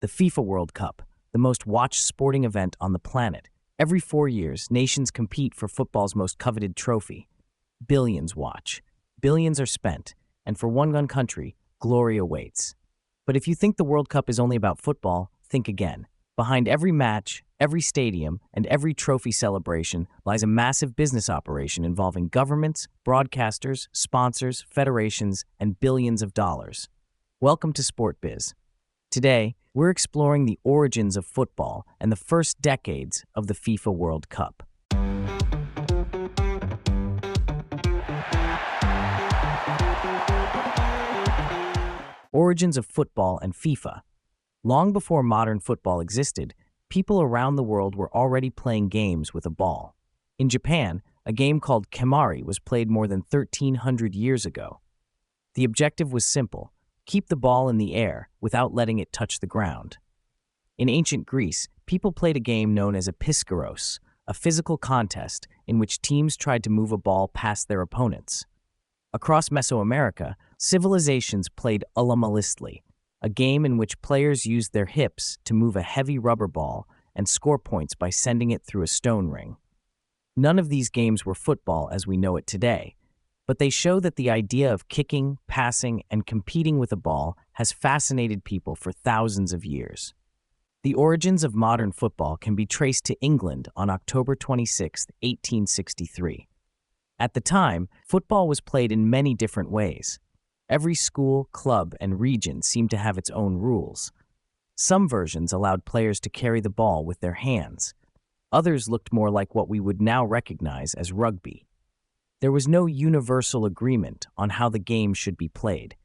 The FIFA World Cup, the most watched sporting event on the planet. Every 4 years, nations compete for football's most coveted trophy. Billions watch. Billions are spent. And for one country, glory awaits. But if you think the World Cup is only about football, think again. Behind every match, every stadium, and every trophy celebration lies a massive business operation involving governments, broadcasters, sponsors, federations, and billions of dollars. Welcome to Sport Biz. Today, we're exploring the origins of football and the first decades of the FIFA World Cup. Origins of football and FIFA. Long before modern football existed, people around the world were already playing games with a ball. In Japan, a game called kemari was played more than 1,300 years ago. The objective was simple: keep the ball in the air without letting it touch the ground. In ancient Greece, people played a game known as episkaros, a physical contest in which teams tried to move a ball past their opponents. Across Mesoamerica, civilizations played ulamalisli, a game in which players used their hips to move a heavy rubber ball and score points by sending it through a stone ring. None of these games were football as we know it today, but they show that the idea of kicking, passing, and competing with a ball has fascinated people for thousands of years. The origins of modern football can be traced to England on October 26, 1863. At the time, football was played in many different ways. Every school, club, and region seemed to have its own rules. Some versions allowed players to carry the ball with their hands. Others looked more like what we would now recognize as rugby. There was no universal agreement on how the game should be played.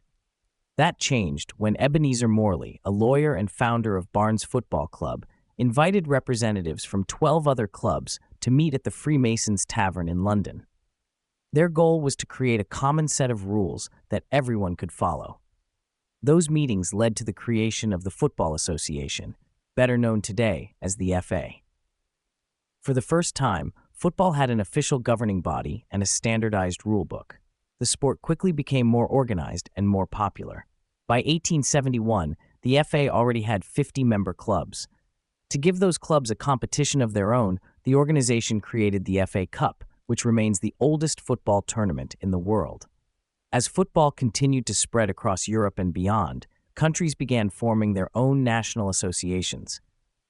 That changed when Ebenezer Morley, a lawyer and founder of Barnes Football Club, invited representatives from 12 other clubs to meet at the Freemasons Tavern in London. Their goal was to create a common set of rules that everyone could follow. Those meetings led to the creation of the Football Association, better known today as the FA. For the first time, football had an official governing body and a standardized rulebook. The sport quickly became more organized and more popular. By 1871, the FA already had 50 member clubs. To give those clubs a competition of their own, the organization created the FA Cup, which remains the oldest football tournament in the world. As football continued to spread across Europe and beyond, countries began forming their own national associations.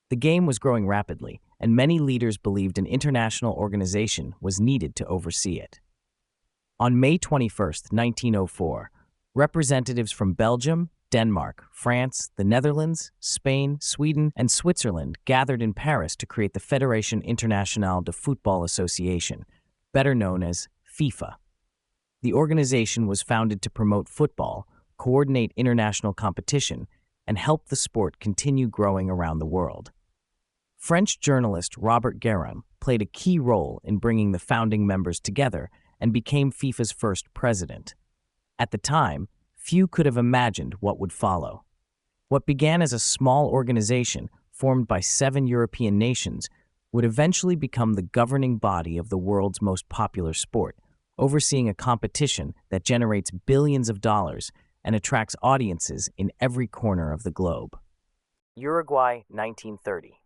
The game was growing rapidly, and many leaders believed an international organization was needed to oversee it. On May 21, 1904, representatives from Belgium, Denmark, France, the Netherlands, Spain, Sweden, and Switzerland gathered in Paris to create the Fédération Internationale de Football Association, better known as FIFA. The organization was founded to promote football, coordinate international competition, and help the sport continue growing around the world. French journalist Robert Guérin played a key role in bringing the founding members together and became FIFA's first president. At the time, few could have imagined what would follow. What began as a small organization formed by 7 European nations would eventually become the governing body of the world's most popular sport, overseeing a competition that generates billions of dollars and attracts audiences in every corner of the globe. Uruguay, 1930.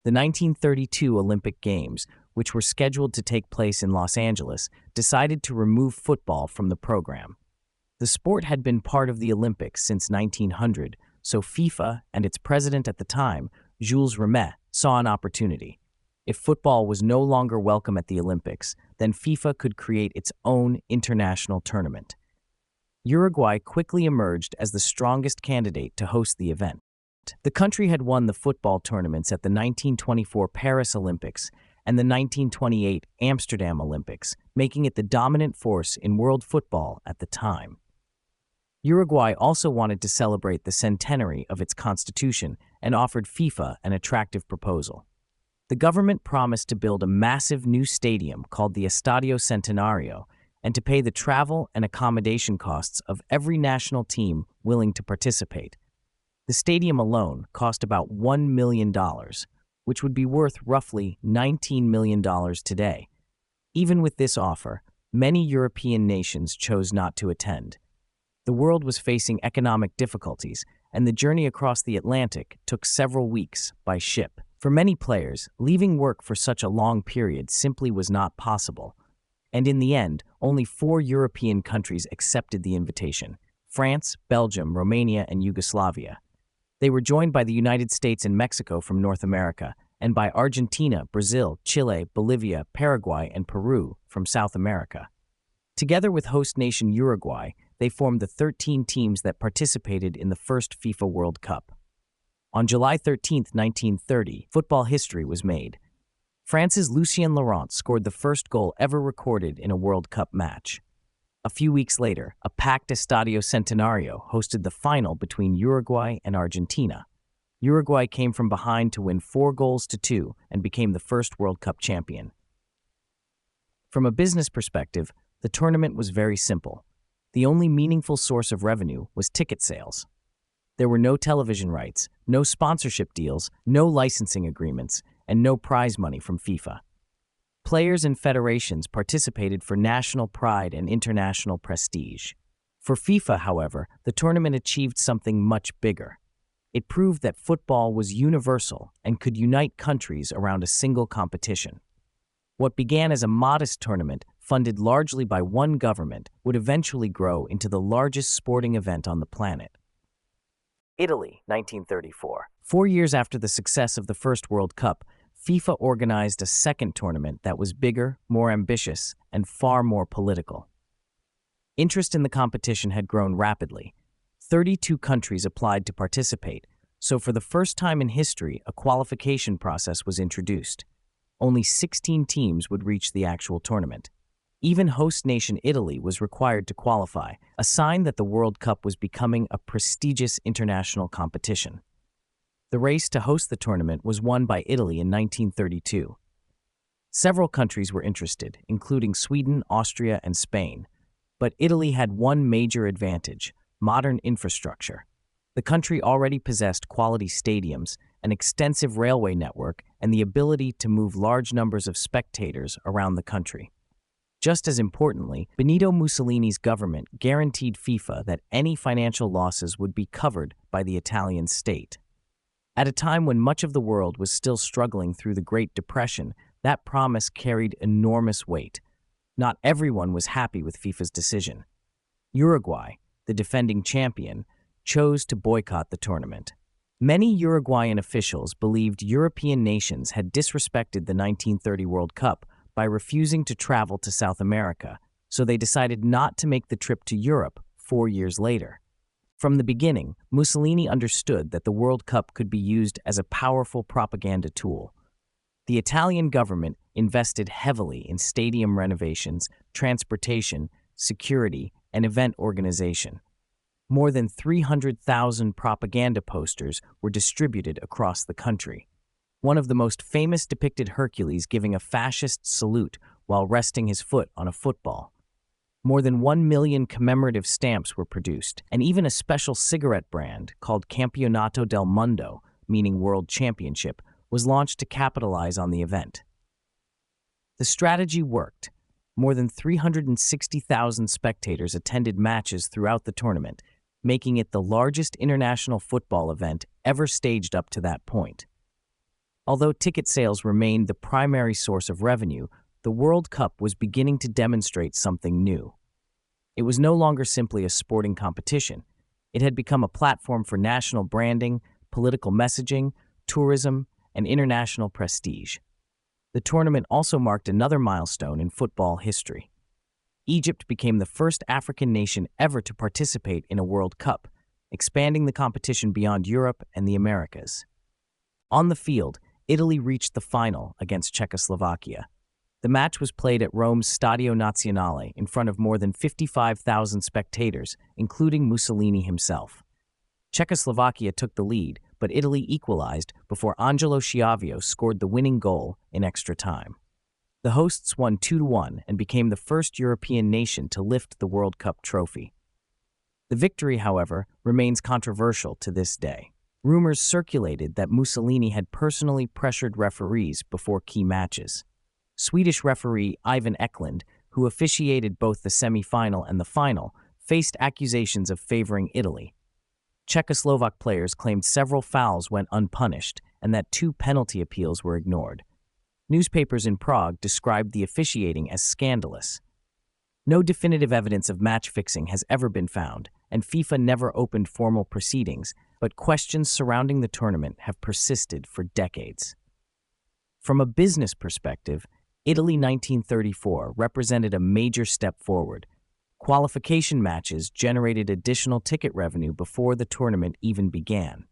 The 1932 Olympic Games, which were scheduled to take place in Los Angeles, decided to remove football from the program. The sport had been part of the Olympics since 1900, so FIFA and its president at the time, Jules Rimet, saw an opportunity. If football was no longer welcome at the Olympics, then FIFA could create its own international tournament. Uruguay quickly emerged as the strongest candidate to host the event. The country had won the football tournaments at the 1924 Paris Olympics and the 1928 Amsterdam Olympics, making it the dominant force in world football at the time. Uruguay also wanted to celebrate the centenary of its constitution and offered FIFA an attractive proposal. The government promised to build a massive new stadium called the Estadio Centenario and to pay the travel and accommodation costs of every national team willing to participate. The stadium alone cost about $1 million, which would be worth roughly $19 million today. Even with this offer, many European nations chose not to attend. The world was facing economic difficulties, and the journey across the Atlantic took several weeks by ship. For many players, leaving work for such a long period simply was not possible. And in the end, only 4 European countries accepted the invitation: France, Belgium, Romania, and Yugoslavia. They were joined by the United States and Mexico from North America, and by Argentina, Brazil, Chile, Bolivia, Paraguay, and Peru from South America. Together with host nation Uruguay, they formed the 13 teams that participated in the first FIFA World Cup. On July 13, 1930, football history was made. France's Lucien Laurent scored the first goal ever recorded in a World Cup match. A few weeks later, a packed Estadio Centenario hosted the final between Uruguay and Argentina. Uruguay came from behind to win 4-2 and became the first World Cup champion. From a business perspective, the tournament was very simple. The only meaningful source of revenue was ticket sales. There were no television rights, no sponsorship deals, no licensing agreements, and no prize money from FIFA. Players and federations participated for national pride and international prestige. For FIFA, however, the tournament achieved something much bigger. It proved that football was universal and could unite countries around a single competition. What began as a modest tournament, funded largely by one government, would eventually grow into the largest sporting event on the planet. Italy, 1934. 4 years after the success of the first World Cup, FIFA organized a second tournament that was bigger, more ambitious, and far more political. Interest in the competition had grown rapidly. 32 countries applied to participate, so for the first time in history, a qualification process was introduced. Only 16 teams would reach the actual tournament. Even host nation Italy was required to qualify, a sign that the World Cup was becoming a prestigious international competition. The race to host the tournament was won by Italy in 1932. Several countries were interested, including Sweden, Austria, and Spain. But Italy had one major advantage: modern infrastructure. The country already possessed quality stadiums, an extensive railway network, and the ability to move large numbers of spectators around the country. Just as importantly, Benito Mussolini's government guaranteed FIFA that any financial losses would be covered by the Italian state. At a time when much of the world was still struggling through the Great Depression, that promise carried enormous weight. Not everyone was happy with FIFA's decision. Uruguay, the defending champion, chose to boycott the tournament. Many Uruguayan officials believed European nations had disrespected the 1930 World Cup by refusing to travel to South America, so they decided not to make the trip to Europe 4 years later. From the beginning, Mussolini understood that the World Cup could be used as a powerful propaganda tool. The Italian government invested heavily in stadium renovations, transportation, security, and event organization. More than 300,000 propaganda posters were distributed across the country. One of the most famous depicted Hercules giving a fascist salute while resting his foot on a football. More than 1 million commemorative stamps were produced, and even a special cigarette brand called Campeonato del Mundo, meaning World Championship, was launched to capitalize on the event. The strategy worked. More than 360,000 spectators attended matches throughout the tournament, making it the largest international football event ever staged up to that point. Although ticket sales remained the primary source of revenue, the World Cup was beginning to demonstrate something new. It was no longer simply a sporting competition. It had become a platform for national branding, political messaging, tourism, and international prestige. The tournament also marked another milestone in football history. Egypt became the first African nation ever to participate in a World Cup, expanding the competition beyond Europe and the Americas. On the field, Italy reached the final against Czechoslovakia. The match was played at Rome's Stadio Nazionale in front of more than 55,000 spectators, including Mussolini himself. Czechoslovakia took the lead, but Italy equalized before Angelo Schiavio scored the winning goal in extra time. The hosts won 2-1 and became the first European nation to lift the World Cup trophy. The victory, however, remains controversial to this day. Rumors circulated that Mussolini had personally pressured referees before key matches. Swedish referee Ivan Eklund, who officiated both the semi-final and the final, faced accusations of favoring Italy. Czechoslovak players claimed several fouls went unpunished and that 2 penalty appeals were ignored. Newspapers in Prague described the officiating as scandalous. No definitive evidence of match fixing has ever been found, and FIFA never opened formal proceedings, but questions surrounding the tournament have persisted for decades. From a business perspective, Italy 1934 represented a major step forward. Qualification matches generated additional ticket revenue before the tournament even began.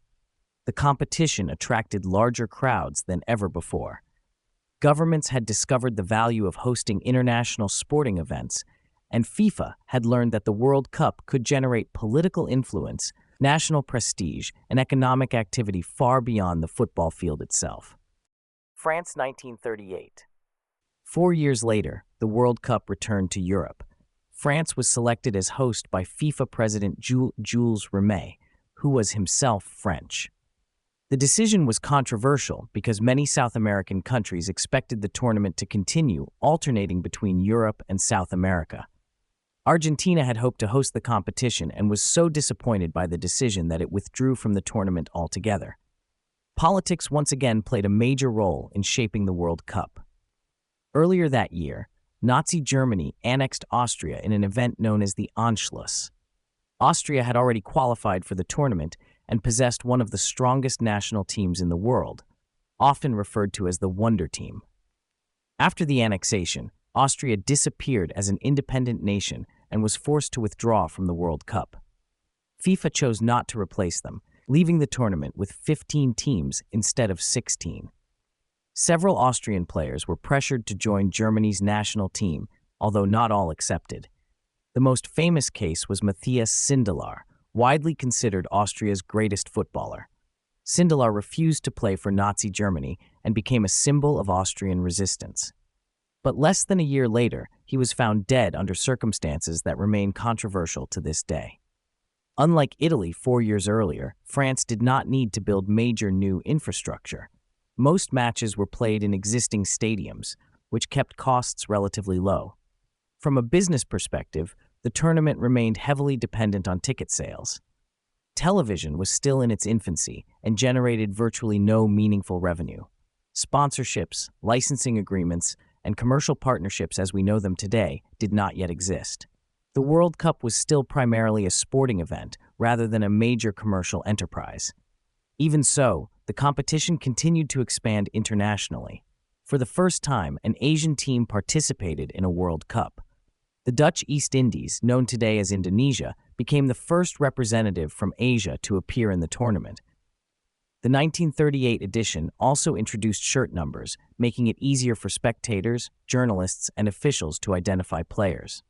The competition attracted larger crowds than ever before. Governments had discovered the value of hosting international sporting events, and FIFA had learned that the World Cup could generate political influence, national prestige, and economic activity far beyond the football field itself. France 1938. 4 years later, the World Cup returned to Europe. France was selected as host by FIFA President Jules Rimet, who was himself French. The decision was controversial because many South American countries expected the tournament to continue, alternating between Europe and South America. Argentina had hoped to host the competition and was so disappointed by the decision that it withdrew from the tournament altogether. Politics once again played a major role in shaping the World Cup. Earlier that year, Nazi Germany annexed Austria in an event known as the Anschluss. Austria had already qualified for the tournament and possessed one of the strongest national teams in the world, often referred to as the Wonder Team. After the annexation, Austria disappeared as an independent nation and was forced to withdraw from the World Cup. FIFA chose not to replace them, leaving the tournament with 15 teams instead of 16. Several Austrian players were pressured to join Germany's national team, although not all accepted. The most famous case was Matthias Sindelar, widely considered Austria's greatest footballer. Sindelar refused to play for Nazi Germany and became a symbol of Austrian resistance. But less than a year later, he was found dead under circumstances that remain controversial to this day. Unlike Italy 4 years earlier, France did not need to build major new infrastructure. Most matches were played in existing stadiums, which kept costs relatively low. From a business perspective, the tournament remained heavily dependent on ticket sales. Television was still in its infancy and generated virtually no meaningful revenue. Sponsorships, licensing agreements, and commercial partnerships as we know them today did not yet exist. The World Cup was still primarily a sporting event rather than a major commercial enterprise. Even so, the competition continued to expand internationally. For the first time, an Asian team participated in a World Cup. The Dutch East Indies, known today as Indonesia, became the first representative from Asia to appear in the tournament. The 1938 edition also introduced shirt numbers, making it easier for spectators, journalists, and officials to identify players.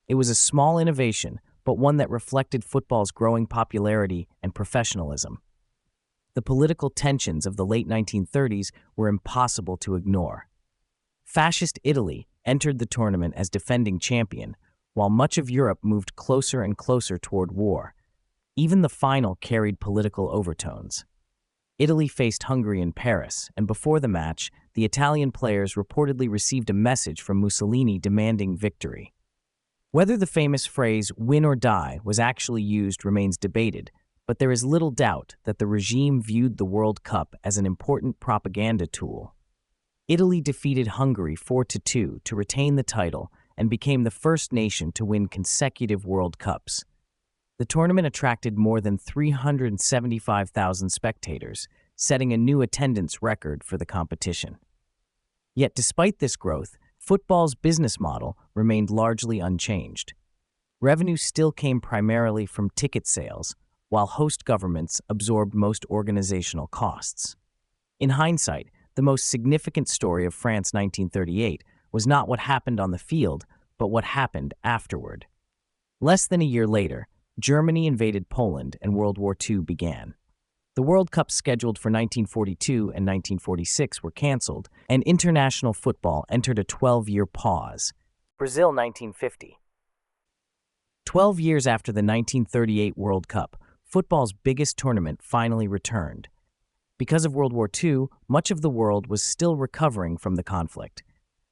It was a small innovation, but one that reflected football's growing popularity and professionalism. The political tensions of the late 1930s were impossible to ignore. Fascist Italy entered the tournament as defending champion, while much of Europe moved closer and closer toward war. Even the final carried political overtones. Italy faced Hungary in Paris, and before the match, the Italian players reportedly received a message from Mussolini demanding victory. Whether the famous phrase, "win or die," was actually used remains debated, but there is little doubt that the regime viewed the World Cup as an important propaganda tool. Italy defeated Hungary 4-2 to retain the title and became the first nation to win consecutive World Cups. The tournament attracted more than 375,000 spectators, setting a new attendance record for the competition. Yet despite this growth, football's business model remained largely unchanged. Revenue still came primarily from ticket sales, while host governments absorbed most organizational costs. In hindsight, the most significant story of France 1938 was not what happened on the field, but what happened afterward. Less than a year later, Germany invaded Poland and World War II began. The World Cups scheduled for 1942 and 1946 were canceled, and international football entered a 12-year pause. Brazil 1950. 12 years after the 1938 World Cup, football's biggest tournament finally returned. Because of World War II, much of the world was still recovering from the conflict.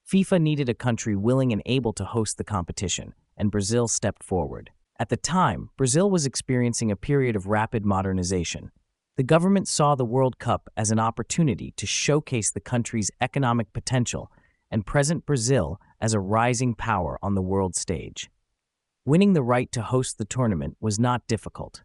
FIFA needed a country willing and able to host the competition, and Brazil stepped forward. At the time, Brazil was experiencing a period of rapid modernization. The government saw the World Cup as an opportunity to showcase the country's economic potential and present Brazil as a rising power on the world stage. Winning the right to host the tournament was not difficult.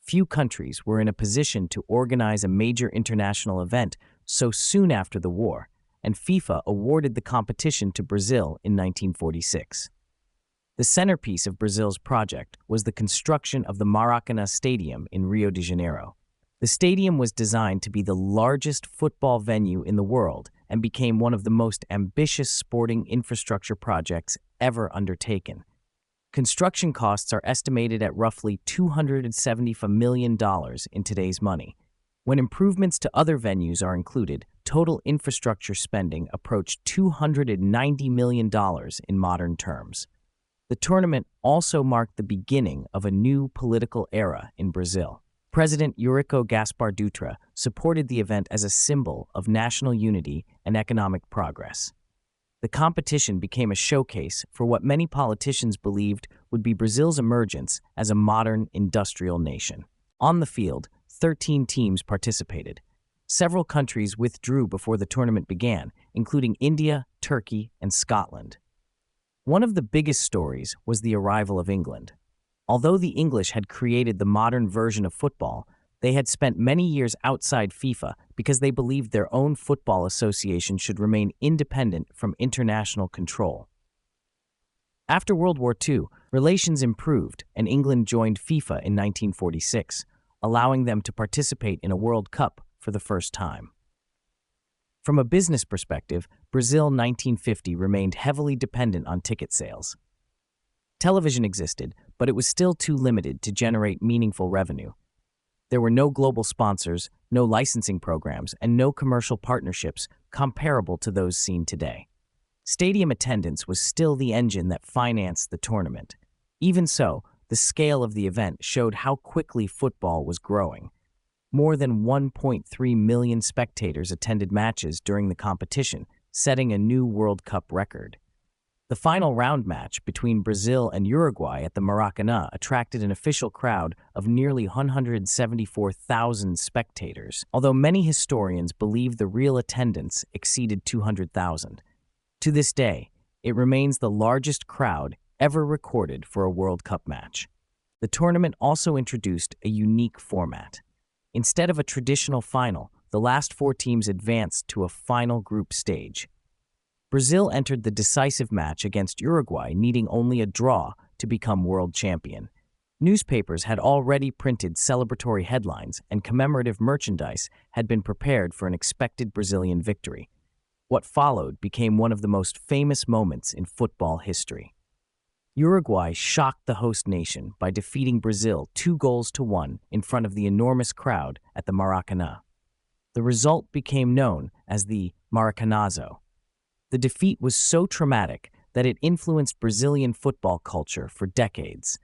Few countries were in a position to organize a major international event so soon after the war, and FIFA awarded the competition to Brazil in 1946. The centerpiece of Brazil's project was the construction of the Maracanã Stadium in Rio de Janeiro. The stadium was designed to be the largest football venue in the world and became one of the most ambitious sporting infrastructure projects ever undertaken. Construction costs are estimated at roughly $275 million in today's money. When improvements to other venues are included, total infrastructure spending approached $290 million in modern terms. The tournament also marked the beginning of a new political era in Brazil. President Eurico Gaspar Dutra supported the event as a symbol of national unity and economic progress. The competition became a showcase for what many politicians believed would be Brazil's emergence as a modern industrial nation. On the field, 13 teams participated. Several countries withdrew before the tournament began, including India, Turkey, and Scotland. One of the biggest stories was the arrival of England. Although the English had created the modern version of football, they had spent many years outside FIFA because they believed their own football association should remain independent from international control. After World War II, relations improved and England joined FIFA in 1946, allowing them to participate in a World Cup for the first time. From a business perspective, Brazil 1950 remained heavily dependent on ticket sales. Television existed, but it was still too limited to generate meaningful revenue. There were no global sponsors, no licensing programs, and no commercial partnerships comparable to those seen today. Stadium attendance was still the engine that financed the tournament. Even so, the scale of the event showed how quickly football was growing. More than 1.3 million spectators attended matches during the competition, setting a new World Cup record. The final round match between Brazil and Uruguay at the Maracanã attracted an official crowd of nearly 174,000 spectators, although many historians believe the real attendance exceeded 200,000. To this day, it remains the largest crowd ever recorded for a World Cup match. The tournament also introduced a unique format. Instead of a traditional final, the last four teams advanced to a final group stage. Brazil entered the decisive match against Uruguay, needing only a draw to become world champion. Newspapers had already printed celebratory headlines, and commemorative merchandise had been prepared for an expected Brazilian victory. What followed became one of the most famous moments in football history. Uruguay shocked the host nation by defeating Brazil 2-1 in front of the enormous crowd at the Maracanã. The result became known as the Maracanazo. The defeat was so traumatic that it influenced Brazilian football culture for decades.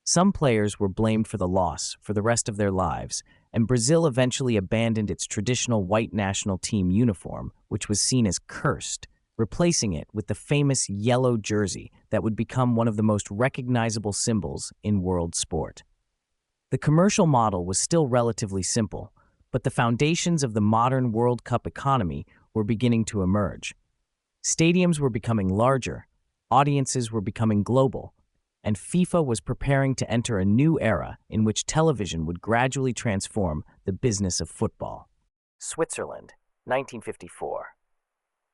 Some players were blamed for the loss for the rest of their lives, and Brazil eventually abandoned its traditional white national team uniform, which was seen as cursed, replacing it with the famous yellow jersey that would become one of the most recognizable symbols in world sport. The commercial model was still relatively simple, but the foundations of the modern World Cup economy were beginning to emerge. Stadiums were becoming larger, audiences were becoming global, and FIFA was preparing to enter a new era in which television would gradually transform the business of football. Switzerland, 1954.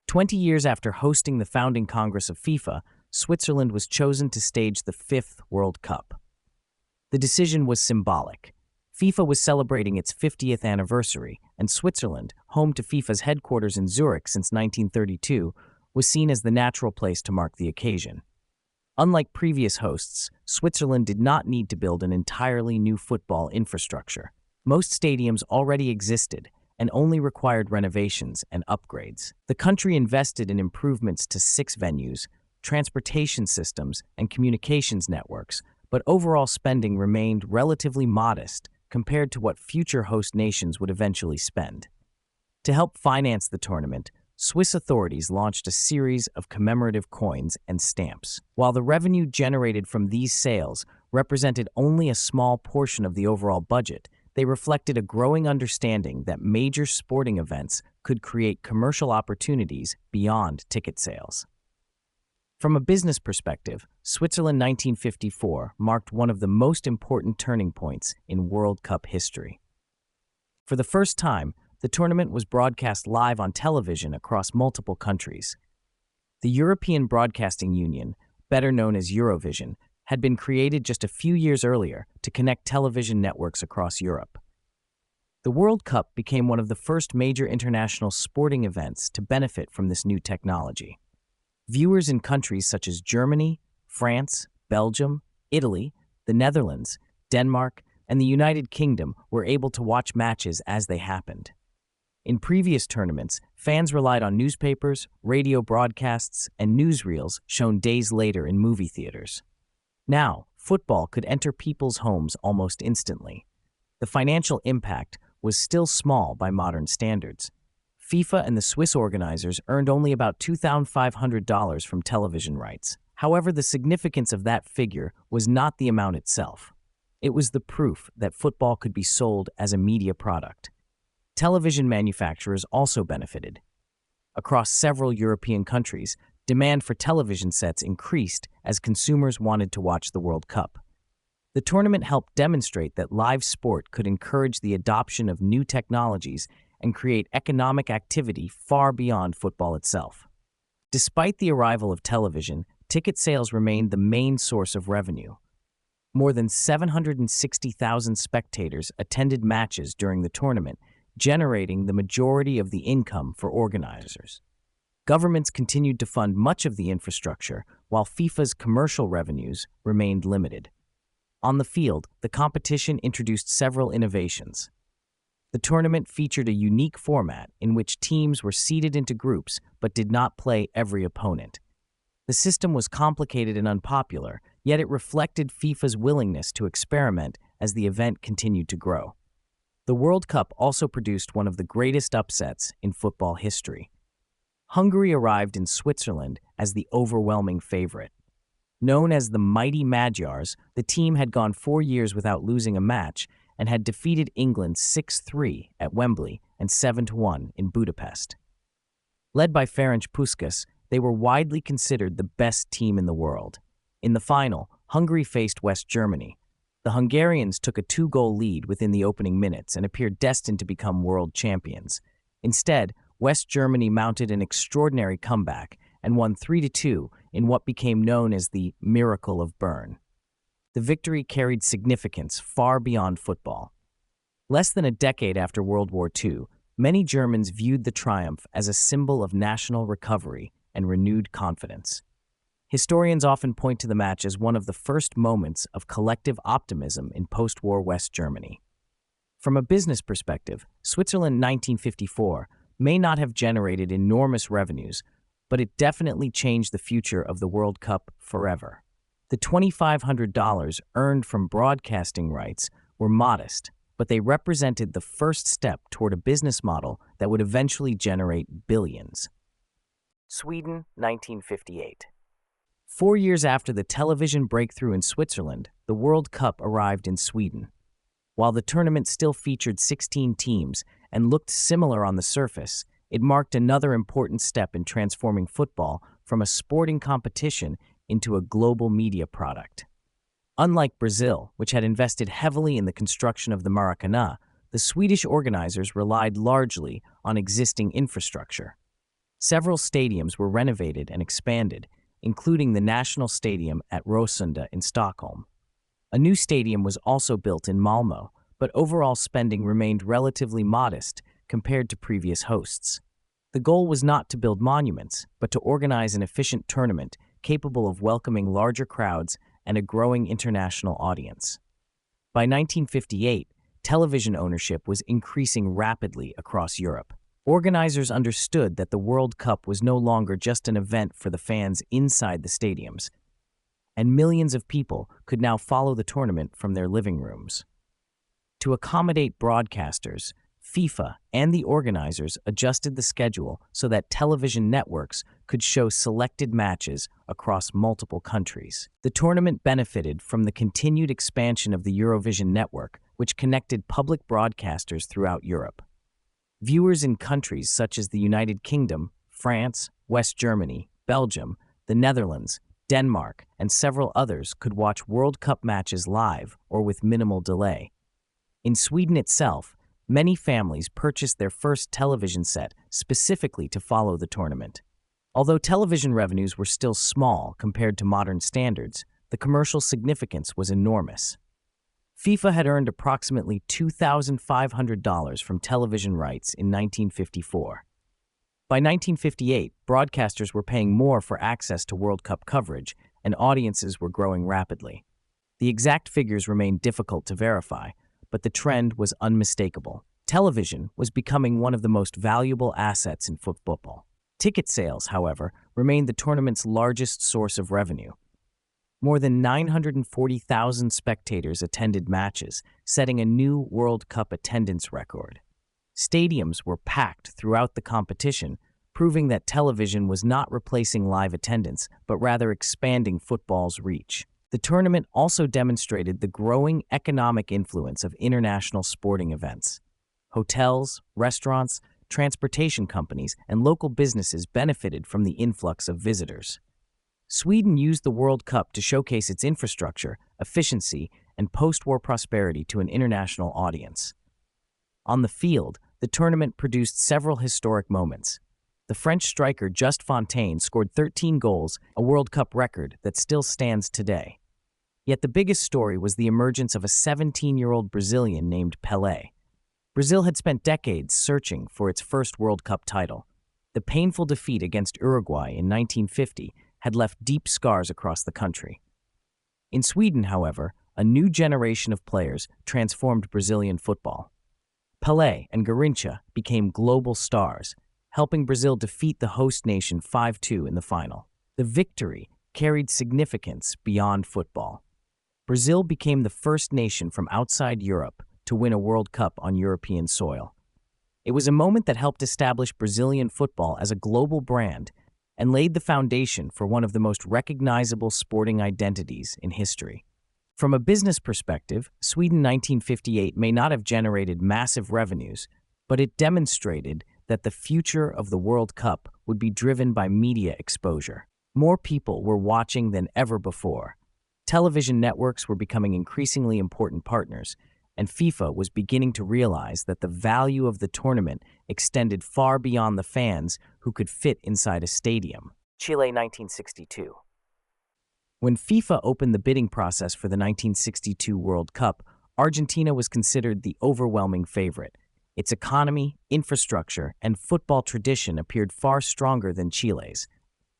20 years after hosting the founding Congress of FIFA, Switzerland was chosen to stage the fifth World Cup. The decision was symbolic. FIFA was celebrating its 50th anniversary, and Switzerland, home to FIFA's headquarters in Zurich since 1932, was seen as the natural place to mark the occasion. Unlike previous hosts, Switzerland did not need to build an entirely new football infrastructure. Most stadiums already existed and only required renovations and upgrades. The country invested in improvements to 6 venues, transportation systems, and communications networks, but overall spending remained relatively modest compared to what future host nations would eventually spend. To help finance the tournament, Swiss authorities launched a series of commemorative coins and stamps. While the revenue generated from these sales represented only a small portion of the overall budget, they reflected a growing understanding that major sporting events could create commercial opportunities beyond ticket sales. From a business perspective, Switzerland 1954 marked one of the most important turning points in World Cup history. For the first time, the tournament was broadcast live on television across multiple countries. The European Broadcasting Union, better known as Eurovision, had been created just a few years earlier to connect television networks across Europe. The World Cup became one of the first major international sporting events to benefit from this new technology. Viewers in countries such as Germany, France, Belgium, Italy, the Netherlands, Denmark, and the United Kingdom were able to watch matches as they happened. In previous tournaments, fans relied on newspapers, radio broadcasts, and newsreels shown days later in movie theaters. Now, football could enter people's homes almost instantly. The financial impact was still small by modern standards. FIFA and the Swiss organizers earned only about $2,500 from television rights. However, the significance of that figure was not the amount itself. It was the proof that football could be sold as a media product. Television manufacturers also benefited. Across several European countries, demand for television sets increased as consumers wanted to watch the World Cup. The tournament helped demonstrate that live sport could encourage the adoption of new technologies and create economic activity far beyond football itself. Despite the arrival of television, ticket sales remained the main source of revenue. More than 760,000 spectators attended matches during the tournament, generating the majority of the income for organizers. Governments continued to fund much of the infrastructure, while FIFA's commercial revenues remained limited. On the field, the competition introduced several innovations. The tournament featured a unique format in which teams were seeded into groups but did not play every opponent. The system was complicated and unpopular, yet it reflected FIFA's willingness to experiment as the event continued to grow. The World Cup also produced one of the greatest upsets in football history. Hungary arrived in Switzerland as the overwhelming favorite. Known as the Mighty Magyars, the team had gone 4 years without losing a match and had defeated England 6-3 at Wembley and 7-1 in Budapest. Led by Ferenc Puskás, they were widely considered the best team in the world. In the final, Hungary faced West Germany. The Hungarians took a 2-goal lead within the opening minutes and appeared destined to become world champions. Instead, West Germany mounted an extraordinary comeback and won 3-2 in what became known as the Miracle of Bern. The victory carried significance far beyond football. Less than a decade after World War II, many Germans viewed the triumph as a symbol of national recovery and renewed confidence. Historians often point to the match as one of the first moments of collective optimism in post-war West Germany. From a business perspective, Switzerland 1954 may not have generated enormous revenues, but it definitely changed the future of the World Cup forever. The $2,500 earned from broadcasting rights were modest, but they represented the first step toward a business model that would eventually generate billions. Sweden, 1958. 4 years after the television breakthrough in Switzerland, the World Cup arrived in Sweden. While the tournament still featured 16 teams and looked similar on the surface, it marked another important step in transforming football from a sporting competition into a global media product. Unlike Brazil, which had invested heavily in the construction of the Maracanã, the Swedish organizers relied largely on existing infrastructure. Several stadiums were renovated and expanded, including the National Stadium at Råsunda in Stockholm. A new stadium was also built in Malmö, but overall spending remained relatively modest compared to previous hosts. The goal was not to build monuments, but to organize an efficient tournament capable of welcoming larger crowds and a growing international audience. By 1958, television ownership was increasing rapidly across Europe. Organizers understood that the World Cup was no longer just an event for the fans inside the stadiums, and millions of people could now follow the tournament from their living rooms. To accommodate broadcasters, FIFA and the organizers adjusted the schedule so that television networks could show selected matches across multiple countries. The tournament benefited from the continued expansion of the Eurovision network, which connected public broadcasters throughout Europe. Viewers in countries such as the United Kingdom, France, West Germany, Belgium, the Netherlands, Denmark, and several others could watch World Cup matches live or with minimal delay. In Sweden itself, many families purchased their first television set specifically to follow the tournament. Although television revenues were still small compared to modern standards, the commercial significance was enormous. FIFA had earned approximately $2,500 from television rights in 1954. By 1958, broadcasters were paying more for access to World Cup coverage, and audiences were growing rapidly. The exact figures remained difficult to verify, but the trend was unmistakable. Television was becoming one of the most valuable assets in football. Ticket sales, however, remained the tournament's largest source of revenue. More than 940,000 spectators attended matches, setting a new World Cup attendance record. Stadiums were packed throughout the competition, proving that television was not replacing live attendance, but rather expanding football's reach. The tournament also demonstrated the growing economic influence of international sporting events. Hotels, restaurants, transportation companies, and local businesses benefited from the influx of visitors. Sweden used the World Cup to showcase its infrastructure, efficiency, and post-war prosperity to an international audience. On the field, the tournament produced several historic moments. The French striker Just Fontaine scored 13 goals, a World Cup record that still stands today. Yet the biggest story was the emergence of a 17-year-old Brazilian named Pelé. Brazil had spent decades searching for its first World Cup title. The painful defeat against Uruguay in 1950 had left deep scars across the country. In Sweden, however, a new generation of players transformed Brazilian football. Pelé and Garrincha became global stars, helping Brazil defeat the host nation 5-2 in the final. The victory carried significance beyond football. Brazil became the first nation from outside Europe to win a World Cup on European soil. It was a moment that helped establish Brazilian football as a global brand and laid the foundation for one of the most recognizable sporting identities in history. From a business perspective, Sweden 1958 may not have generated massive revenues, but it demonstrated that the future of the World Cup would be driven by media exposure. More people were watching than ever before. Television networks were becoming increasingly important partners, and FIFA was beginning to realize that the value of the tournament extended far beyond the fans who could fit inside a stadium. Chile 1962. When FIFA opened the bidding process for the 1962 World Cup, Argentina was considered the overwhelming favorite. Its economy, infrastructure, and football tradition appeared far stronger than Chile's.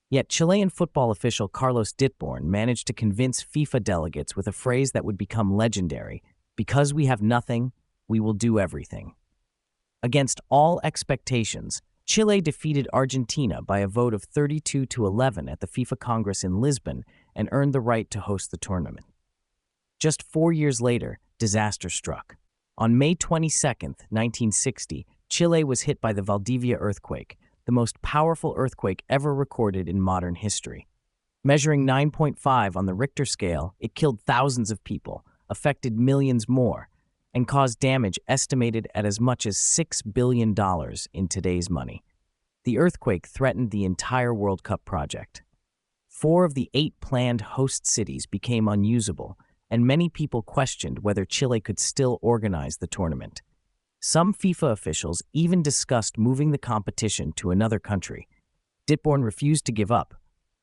Yet Chilean football official Carlos Ditborn managed to convince FIFA delegates with a phrase that would become legendary: "Because we have nothing, we will do everything." Against all expectations, Chile defeated Argentina by a vote of 32-11 at the FIFA Congress in Lisbon and earned the right to host the tournament. Just 4 years later, disaster struck. On May 22, 1960, Chile was hit by the Valdivia earthquake, the most powerful earthquake ever recorded in modern history. Measuring 9.5 on the Richter scale, it killed thousands of people, affected millions more, and caused damage estimated at as much as $6 billion in today's money. The earthquake threatened the entire World Cup project. 4 of the 8 planned host cities became unusable, and many people questioned whether Chile could still organize the tournament. Some FIFA officials even discussed moving the competition to another country. Ditborn refused to give up.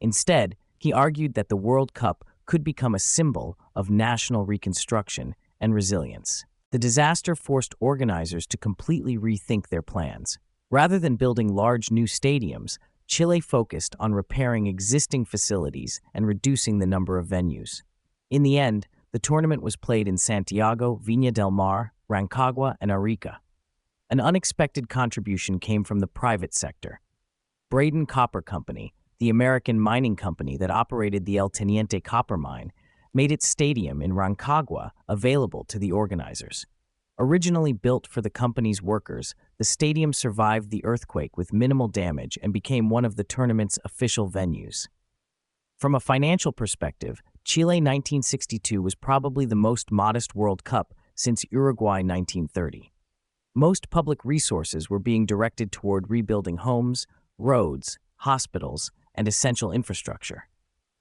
Instead, he argued that the World Cup could become a symbol of national reconstruction and resilience. The disaster forced organizers to completely rethink their plans. Rather than building large new stadiums, Chile focused on repairing existing facilities and reducing the number of venues. In the end, the tournament was played in Santiago, Viña del Mar, Rancagua, and Arica. An unexpected contribution came from the private sector. Braden Copper Company, the American mining company that operated the El Teniente copper mine, made its stadium in Rancagua available to the organizers. Originally built for the company's workers, the stadium survived the earthquake with minimal damage and became one of the tournament's official venues. From a financial perspective, Chile 1962 was probably the most modest World Cup since Uruguay 1930. Most public resources were being directed toward rebuilding homes, roads, hospitals, and essential infrastructure.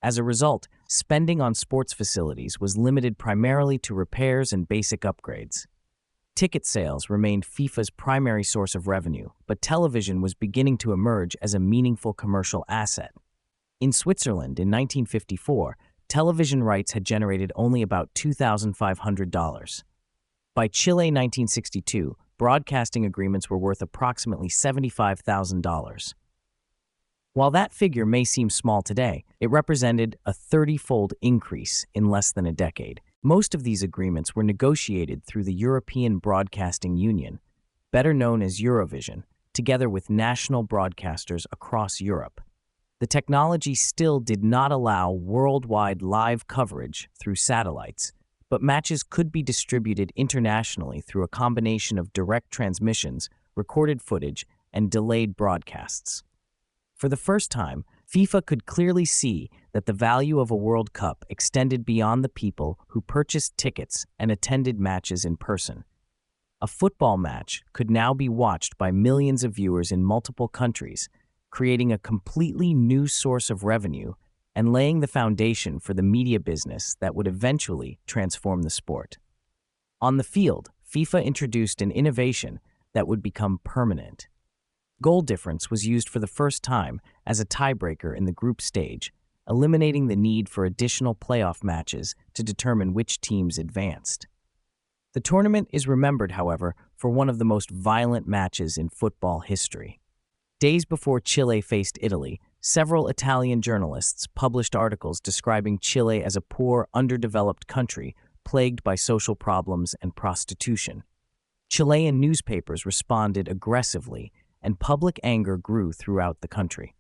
As a result, spending on sports facilities was limited primarily to repairs and basic upgrades. Ticket sales remained FIFA's primary source of revenue, but television was beginning to emerge as a meaningful commercial asset. In Switzerland in 1954, television rights had generated only about $2,500. By Chile 1962, broadcasting agreements were worth approximately $75,000. While that figure may seem small today, it represented a 30-fold increase in less than a decade. Most of these agreements were negotiated through the European Broadcasting Union, better known as Eurovision, together with national broadcasters across Europe. The technology still did not allow worldwide live coverage through satellites, but matches could be distributed internationally through a combination of direct transmissions, recorded footage, and delayed broadcasts. For the first time, FIFA could clearly see that the value of a World Cup extended beyond the people who purchased tickets and attended matches in person. A football match could now be watched by millions of viewers in multiple countries, creating a completely new source of revenue and laying the foundation for the media business that would eventually transform the sport. On the field, FIFA introduced an innovation that would become permanent. Goal difference was used for the first time as a tiebreaker in the group stage, eliminating the need for additional playoff matches to determine which teams advanced. The tournament is remembered, however, for one of the most violent matches in football history. Days before Chile faced Italy, several Italian journalists published articles describing Chile as a poor, underdeveloped country plagued by social problems and prostitution. Chilean newspapers responded aggressively, and public anger grew throughout the country.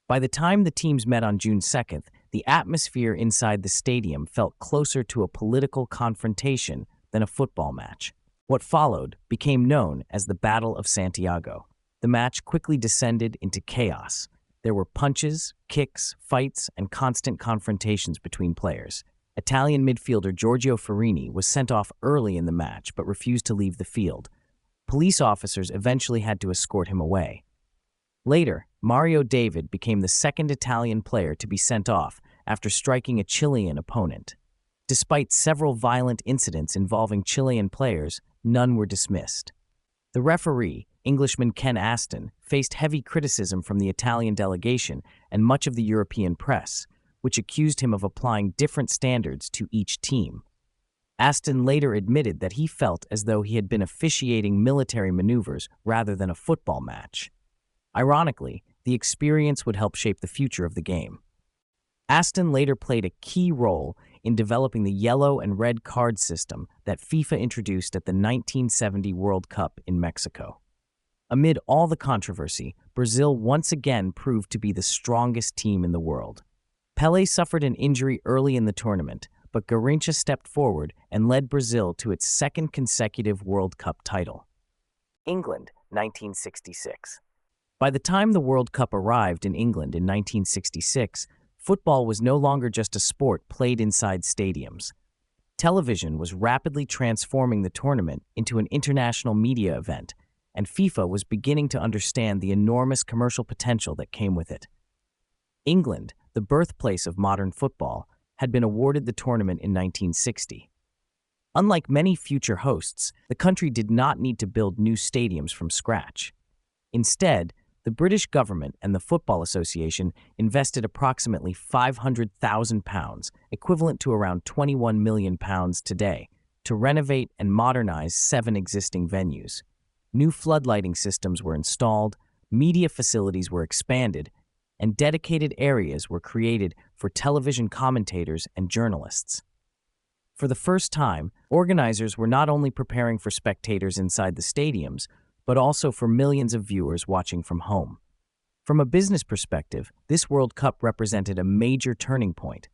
By the time the teams met on June 2nd, the atmosphere inside the stadium felt closer to a political confrontation than a football match. What followed became known as the Battle of Santiago. The match quickly descended into chaos. There were punches, kicks, fights, and constant confrontations between players. Italian midfielder Giorgio Farini was sent off early in the match but refused to leave the field. Police officers eventually had to escort him away. Later, Mario David became the second Italian player to be sent off after striking a Chilean opponent. Despite several violent incidents involving Chilean players, none were dismissed. The referee, Englishman Ken Aston, faced heavy criticism from the Italian delegation and much of the European press, which accused him of applying different standards to each team. Aston later admitted that he felt as though he had been officiating military maneuvers rather than a football match. Ironically, the experience would help shape the future of the game. Aston later played a key role in developing the yellow and red card system that FIFA introduced at the 1970 World Cup in Mexico. Amid all the controversy, Brazil once again proved to be the strongest team in the world. Pelé suffered an injury early in the tournament, but Garrincha stepped forward and led Brazil to its second consecutive World Cup title. England, 1966. By the time the World Cup arrived in England in 1966, football was no longer just a sport played inside stadiums. Television was rapidly transforming the tournament into an international media event, and FIFA was beginning to understand the enormous commercial potential that came with it. England, the birthplace of modern football, had been awarded the tournament in 1960. Unlike many future hosts, the country did not need to build new stadiums from scratch. Instead, the British government and the Football Association invested approximately £500,000, equivalent to around £21 million today, to renovate and modernize 7 existing venues. New floodlighting systems were installed, media facilities were expanded, and dedicated areas were created for television commentators and journalists. For the first time, organizers were not only preparing for spectators inside the stadiums, but also for millions of viewers watching from home. From a business perspective, this World Cup represented a major turning point.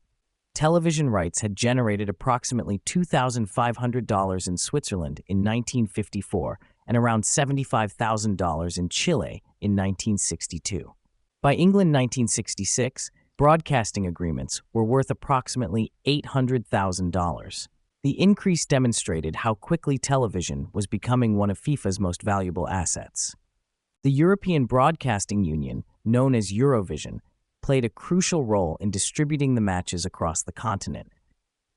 television rights had generated approximately $2,500 in Switzerland in 1954 and around $75,000 in Chile in 1962. By England 1966, broadcasting agreements were worth approximately $800,000. The increase demonstrated how quickly television was becoming one of FIFA's most valuable assets. The European Broadcasting Union, known as Eurovision, played a crucial role in distributing the matches across the continent.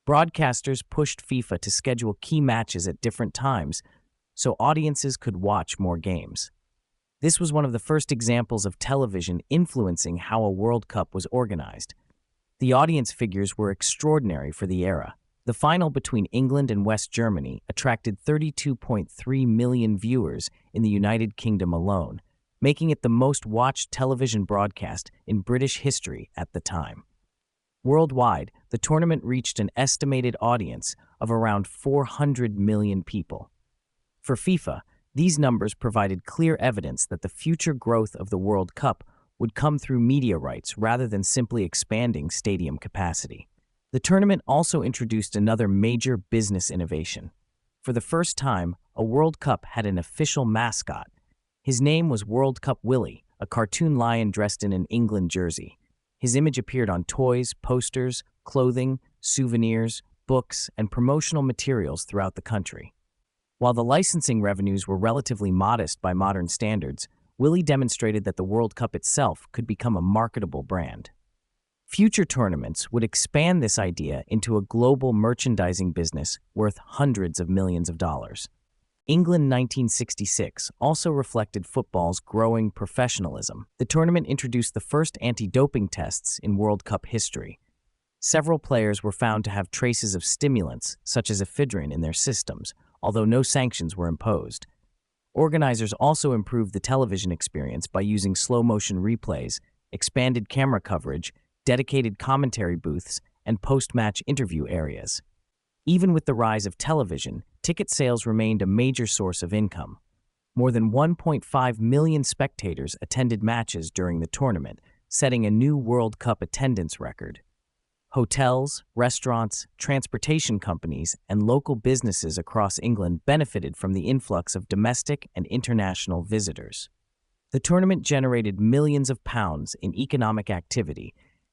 Broadcasters pushed FIFA to schedule key matches at different times so audiences could watch more games. This was one of the first examples of television influencing how a World Cup was organized. The audience figures were extraordinary for the era. The final between England and West Germany attracted 32.3 million viewers in the United Kingdom alone, making it the most watched television broadcast in British history at the time. Worldwide, the tournament reached an estimated audience of around 400 million people. For FIFA, these numbers provided clear evidence that the future growth of the World Cup would come through media rights rather than simply expanding stadium capacity. The tournament also introduced another major business innovation. For the first time, a World Cup had an official mascot. His name was World Cup Willie, a cartoon lion dressed in an England jersey. His image appeared on toys, posters, clothing, souvenirs, books, and promotional materials throughout the country. While the licensing revenues were relatively modest by modern standards, Willie demonstrated that the World Cup itself could become a marketable brand. Future tournaments would expand this idea into a global merchandising business worth hundreds of millions of dollars. England 1966 also reflected football's growing professionalism. The tournament introduced the first anti-doping tests in World Cup history. Several players were found to have traces of stimulants, such as ephedrine, in their systems, although no sanctions were imposed. Organizers also improved the television experience by using slow-motion replays, expanded camera coverage, dedicated commentary booths, and post-match interview areas. Even with the rise of television, ticket sales remained a major source of income. More than 1.5 million spectators attended matches during the tournament, setting a new World Cup attendance record. Hotels, restaurants, transportation companies, and local businesses across England benefited from the influx of domestic and international visitors. The tournament generated millions of pounds in economic activity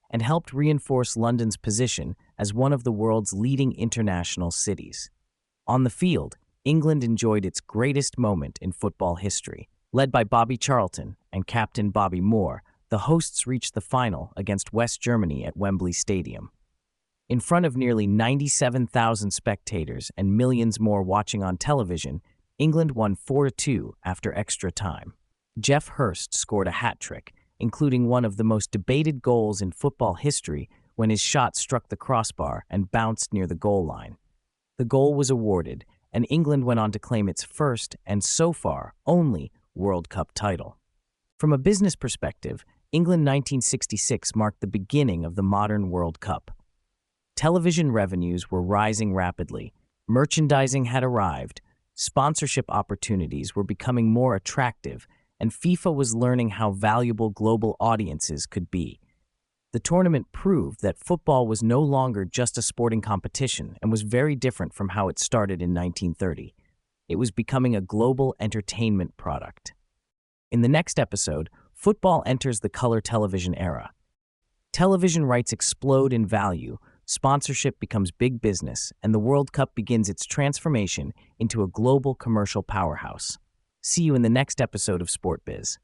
and helped reinforce London's position as one of the world's leading international cities. On the field, England enjoyed its greatest moment in football history. Led by Bobby Charlton and captain Bobby Moore, the hosts reached the final against West Germany at Wembley Stadium. In front of nearly 97,000 spectators and millions more watching on television, England won 4-2 after extra time. Geoff Hurst scored a hat-trick, including one of the most debated goals in football history when his shot struck the crossbar and bounced near the goal line. The goal was awarded, and England went on to claim its first and, so far, only World Cup title. From a business perspective, England 1966 marked the beginning of the modern World Cup. Television revenues were rising rapidly, merchandising had arrived, sponsorship opportunities were becoming more attractive, and FIFA was learning how valuable global audiences could be. The tournament proved that football was no longer just a sporting competition and was very different from how it started in 1930. It was becoming a global entertainment product. In the next episode, football enters the color television era. Television rights explode in value, sponsorship becomes big business, and the World Cup begins its transformation into a global commercial powerhouse. See you in the next episode of Sport Biz.